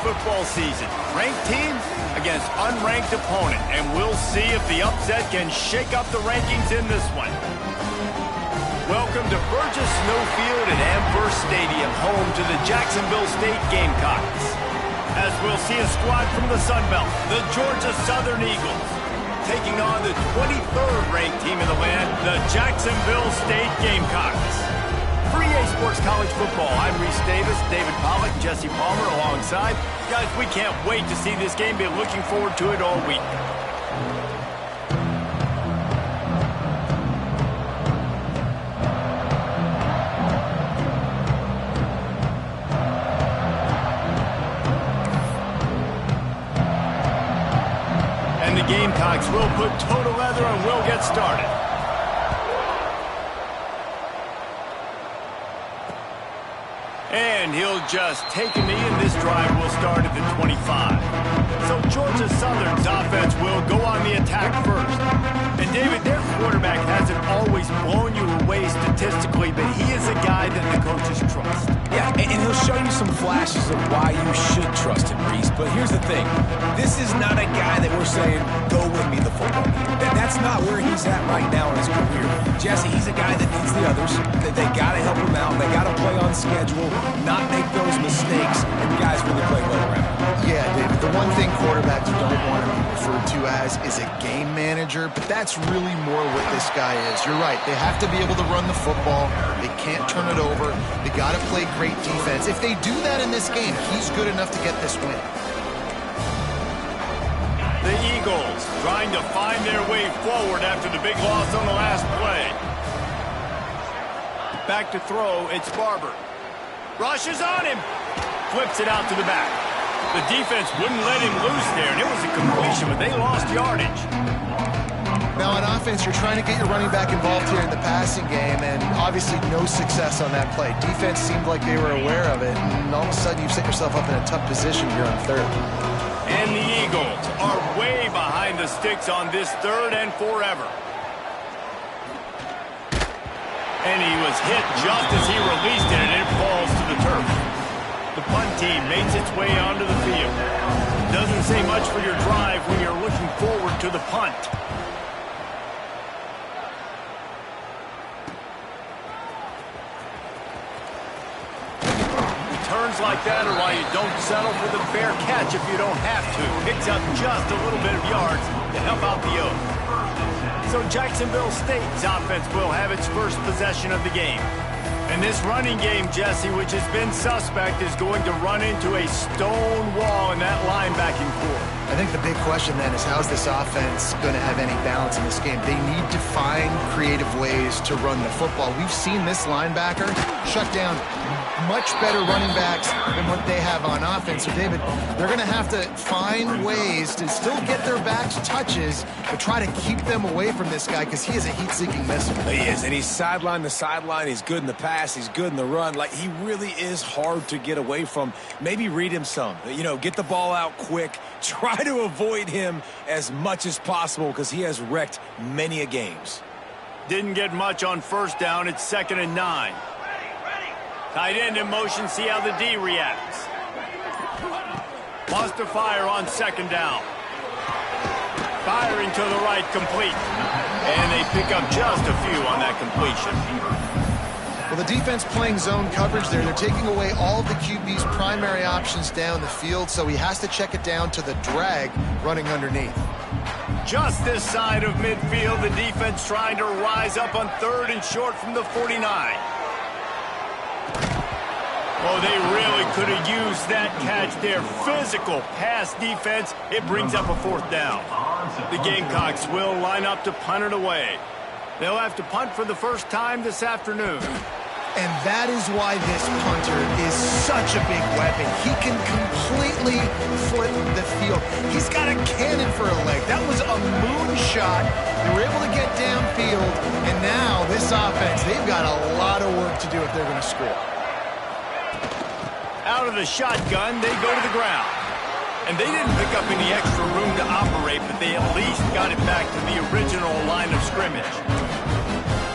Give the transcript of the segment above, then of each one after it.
football season. Ranked team against unranked opponent, and we'll see if the upset can shake up the rankings in this one. Welcome to Burgess Snowfield at Amherst Stadium, home to the Jacksonville State Gamecocks. As we'll see a squad from the Sun Belt, the Georgia Southern Eagles, taking on the 23rd ranked team in the land, the Jacksonville State Gamecocks. For EA Sports College Football, I'm Reese Davis, David Pollack, Jesse Palmer alongside. Guys, we can't wait to see this game. Been looking forward to it all week. And the Gamecocks will put total leather and we'll get started. And he'll just take a knee, and this drive will start at the 25. So Georgia Southern's offense will go on the attack first. And David, their quarterback hasn't always blown you away statistically, but he is a guy that the coaches trust. Yeah, and he'll show you some flashes of why you should trust him, Reese. But here's the thing. This is not a guy that we're saying, go win me the football game. That's not where he's at right now in his career. Jesse, he's a guy that needs the others. They got to help him out. They got to play on schedule, not make those mistakes, and guys really play well around him. Yeah, David, the one thing quarterbacks don't want to be referred to as is a game manager, but that's really more what this guy is. You're right. They have to be able to run the football. They can't turn it over. They got to play great defense. If they do that in this game, he's good enough to get this win. The Eagles trying to find their way forward after the big loss on the last play. Back to throw, it's Barber. Rushes on him. Flips it out to the back. The defense wouldn't let him loose there, and it was a completion, but they lost yardage. Now on offense, you're trying to get your running back involved here in the passing game, and obviously no success on that play. Defense seemed like they were aware of it, and all of a sudden you've set yourself up in a tough position here on third. And the Eagles are way behind the sticks on this third and forever. And he was hit just as he released it, and it falls to the turf. The punt team makes its way onto the field. Doesn't say much for your drive when you're looking forward to the punt. Turns like that are why you don't settle for the fair catch if you don't have to. Picks up just a little bit of yards to help out the Oaks. So Jacksonville State's offense will have its first possession of the game. And this running game, Jesse, which has been suspect, is going to run into a stone wall in that linebacking core. I think the big question then is, how's this offense going to have any balance in this game? They need to find creative ways to run the football. We've seen this linebacker shut down much better running backs than what they have on offense. So, David, they're going to have to find ways to still get their backs touches, but try to keep them away from this guy because he is a heat-seeking missile. He is, and he's sideline to sideline. He's good in the pass. He's good in the run. Like, he really is hard to get away from. Maybe read him some. You know, get the ball out quick. Try to avoid him as much as possible because he has wrecked many a games. Didn't get much on first down. It's 2nd and 9. Tight end in motion. See how the D reacts. Wants to fire on 2nd down. Firing to the right, complete. And they pick up just a few on that completion. Well, the defense playing zone coverage there. They're taking away all of the QB's primary options down the field, so he has to check it down to the drag running underneath. Just this side of midfield, the defense trying to rise up on 3rd and short from the 49. Oh, they really could have used that catch there. Physical pass defense. It brings up a 4th down. The Gamecocks will line up to punt it away. They'll have to punt for the first time this afternoon. And that is why this punter is such a big weapon. He can completely flip the field. He's got a cannon for a leg. That was a moonshot. They were able to get downfield, and now this offense, they've got a lot of work to do if they're going to score. Out of the shotgun, they go to the ground. And they didn't pick up any extra room to operate, but they at least got it back to the original line of scrimmage.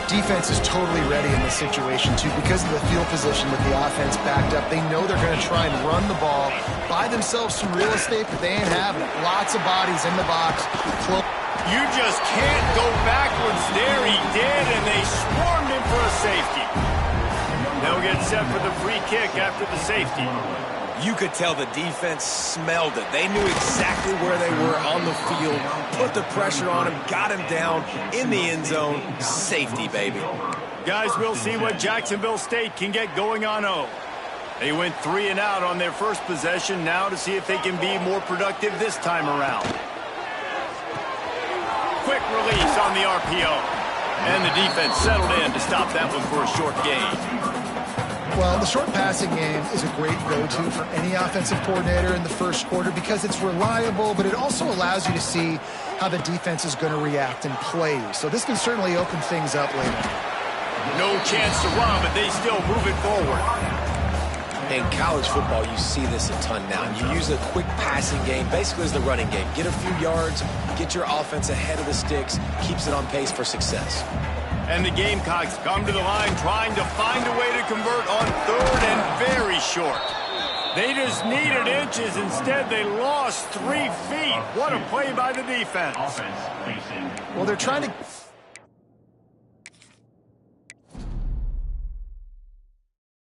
Defense is totally ready in this situation, too, because of the field position with the offense backed up. They know they're going to try and run the ball, buy themselves some real estate, but they ain't having it. Lots of bodies in the box. You just can't go backwards there. He did, and they swarmed him for a safety. They'll get set for the free kick after the safety. You could tell the defense smelled it. They knew exactly where they were on the field, put the pressure on him, got him down in the end zone. Safety, baby. Guys, we'll see what Jacksonville State can get going on O. They went 3 and out on their first possession. Now to see if they can be more productive this time around. Quick release on the RPO. And the defense settled in to stop that one for a short gain. Well, the short passing game is a great go-to for any offensive coordinator in the first quarter because it's reliable, but it also allows you to see how the defense is going to react and play. So this can certainly open things up later. No chance to run, but they still move it forward. In college football, you see this a ton now. You use a quick passing game, basically as the running game. Get a few yards, get your offense ahead of the sticks, keeps it on pace for success. And the Gamecocks come to the line trying to find a way to convert on 3rd and very short. They just needed inches. Instead, they lost 3 feet. What a play by the defense. Well, they're trying to